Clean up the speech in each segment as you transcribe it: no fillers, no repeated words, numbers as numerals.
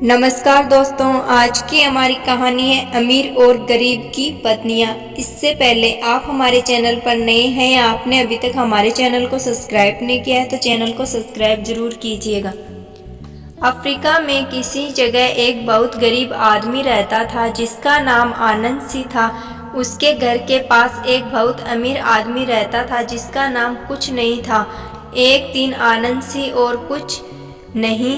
नमस्कार दोस्तों, आज की हमारी कहानी है अमीर और गरीब की पत्नियां। इससे पहले आप हमारे चैनल पर नए हैं या आपने अभी तक हमारे चैनल को सब्सक्राइब नहीं किया है तो चैनल को सब्सक्राइब जरूर कीजिएगा। अफ्रीका में किसी जगह एक बहुत गरीब आदमी रहता था जिसका नाम आनंद सी था। उसके घर के पास एक बहुत अमीर आदमी रहता था जिसका नाम कुछ नहीं था। एक दिन आनंद सी और कुछ नहीं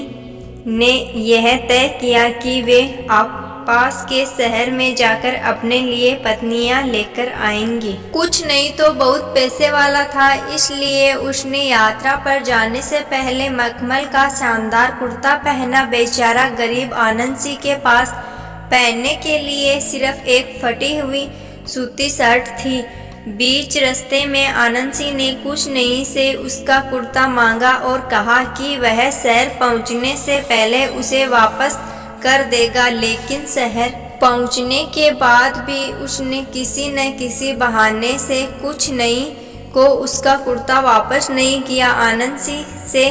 ने यह तय किया कि वे पास के शहर में जाकर अपने लिए पत्नियां लेकर आएंगे। कुछ नहीं तो बहुत पैसे वाला था, इसलिए उसने यात्रा पर जाने से पहले मखमल का शानदार कुर्ता पहना। बेचारा गरीब आनंद सिंह के पास पहनने के लिए सिर्फ एक फटी हुई सूती शर्ट थी। बीच रास्ते में आनंद सिंह ने कुछ नहीं से उसका कुर्ता मांगा और कहा कि वह शहर पहुंचने से पहले उसे वापस कर देगा, लेकिन शहर पहुंचने के बाद भी उसने किसी न किसी बहाने से कुछ नहीं को उसका कुर्ता वापस नहीं किया। आनंद सिंह से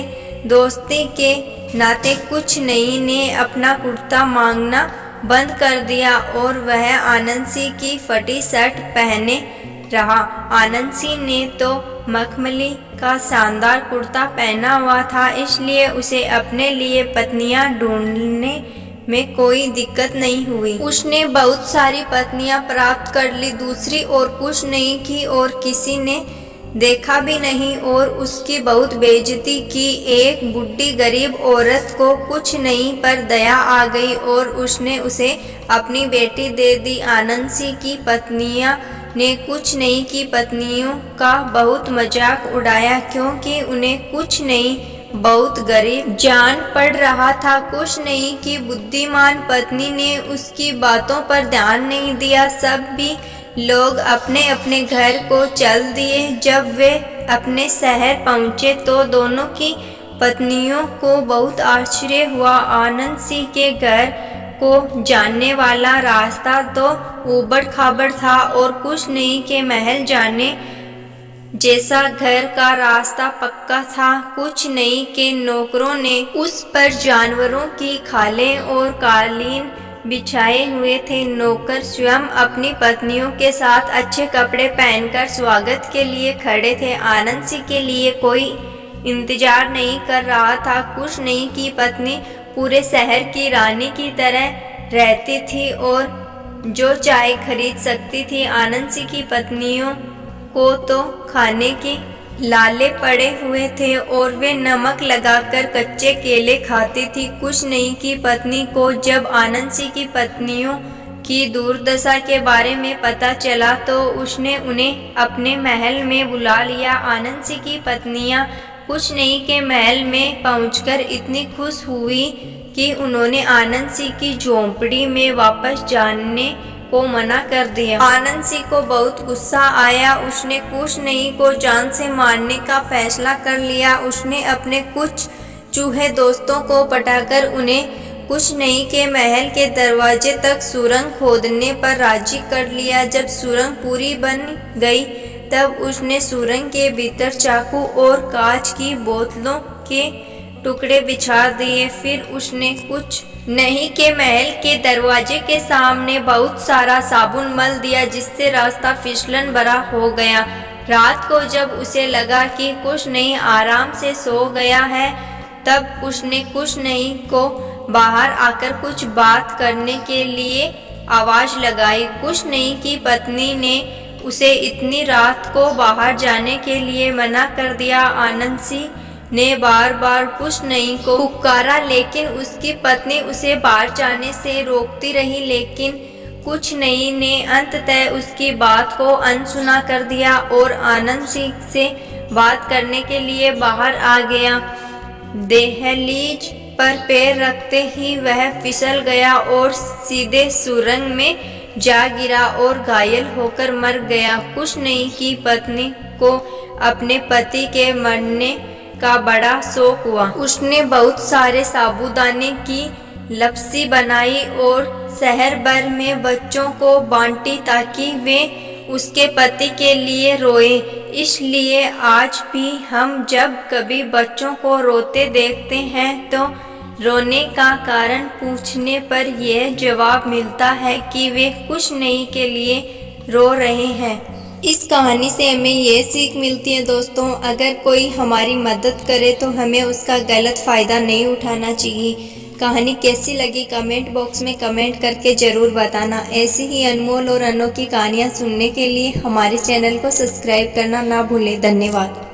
दोस्ती के नाते कुछ नहीं ने अपना कुर्ता मांगना बंद कर दिया और वह आनंद सिंह की फटी शर्ट पहने रहा। आनंद सिंह ने तो मखमली का शानदार कुर्ता पहना हुआ था, इसलिए उसे अपने लिए पत्नियां ढूंढने में कोई दिक्कत नहीं हुई। उसने बहुत सारी पत्नियां प्राप्त कर ली, दूसरी और कुछ नहीं की और किसी ने देखा भी नहीं और उसकी बहुत बेइज्जती की। एक बुढ़ी गरीब औरत को कुछ नहीं पर दया आ गई और उसने उसे अपनी बेटी दे दी। आनंद सिंह की पत्नियां ने कुछ नहीं की पत्नियों का बहुत मजाक उड़ाया, क्योंकि उन्हें कुछ नहीं बहुत गरीब जान पड़ रहा था। कुछ नहीं की बुद्धिमान पत्नी ने उसकी बातों पर ध्यान नहीं दिया। सब भी लोग अपने अपने घर को चल दिए। जब वे अपने शहर पहुंचे तो दोनों की पत्नियों को बहुत आश्चर्य हुआ। आनंद सिंह के घर को जाने वाला रास्ता तो ऊबड़ खाबड़ था और कुछ नहीं के महल जाने जैसा घर का रास्ता पक्का था। कुछ नहीं के नौकरों ने उस पर जानवरों की खालें और कालीन बिछाए हुए थे। नौकर स्वयं अपनी पत्नियों के साथ अच्छे कपड़े पहनकर स्वागत के लिए खड़े थे। आनंद सिंह के लिए कोई इंतजार नहीं कर रहा था। कुछ नहीं की पत्नी पूरे शहर की रानी की तरह रहती थी और जो चाय खरीद सकती थी। आनंद सिंह की पत्नियों को तो खाने के लाले पड़े हुए थे और वे नमक लगाकर कच्चे केले खाती थी। कुछ नहीं की पत्नी को जब आनंद सिंह की पत्नियों की दुर्दशा के बारे में पता चला तो उसने उन्हें अपने महल में बुला लिया। आनंद सिंह की पत्नियां कुछ नहीं के महल में पहुंचकर इतनी खुश हुई कि उन्होंने आनंद सिंह की झोंपड़ी में वापस जाने को मना कर दिया। आनंद सिंह को बहुत गुस्सा आया। उसने कुछ नहीं को जान से मारने का फैसला कर लिया। उसने अपने कुछ चूहे दोस्तों को पटाकर उन्हें कुछ नहीं के महल के दरवाजे तक सुरंग खोदने पर राजी कर लिया। जब सुरंग पूरी बन गई तब उसने सुरंग के भीतर चाकू और कांच की बोतलों के टुकड़े बिछा दिए। फिर उसने कुछ नहीं के महल के दरवाजे के सामने बहुत सारा साबुन मल दिया, जिससे रास्ता फिसलन भरा हो गया। रात को जब उसे लगा कि कुछ नहीं आराम से सो गया है तब उसने कुछ नहीं को बाहर आकर कुछ बात करने के लिए आवाज लगाई। कुछ नहीं की पत्नी ने उसे इतनी रात को बाहर जाने के लिए मना कर दिया। आनंद सिंह ने बार बार कुछ नहीं को पुकारा, लेकिन उसकी पत्नी उसे बाहर जाने से रोकती रही। लेकिन कुछ नहीं ने अंततः उसकी बात को अनसुना कर दिया और आनंद सिंह से बात करने के लिए बाहर आ गया। दहलीज पर पैर रखते ही वह फिसल गया और सीधे सुरंग में जा गिरा और घायल होकर मर गया। कुछ नहीं की पत्नी को अपने पति के मरने का बड़ा शौक हुआ। उसने बहुत सारे साबूदाने की लपसी बनाई और शहर भर में बच्चों को बांटी ताकि वे उसके पति के लिए रोए। इसलिए आज भी हम जब कभी बच्चों को रोते देखते हैं तो रोने का कारण पूछने पर यह जवाब मिलता है कि वे कुछ नहीं के लिए रो रहे हैं। इस कहानी से हमें ये सीख मिलती है दोस्तों, अगर कोई हमारी मदद करे तो हमें उसका गलत फ़ायदा नहीं उठाना चाहिए। कहानी कैसी लगी कमेंट बॉक्स में कमेंट करके ज़रूर बताना। ऐसी ही अनमोल और अनोखी कहानियाँ सुनने के लिए हमारे चैनल को सब्सक्राइब करना ना भूलें। धन्यवाद।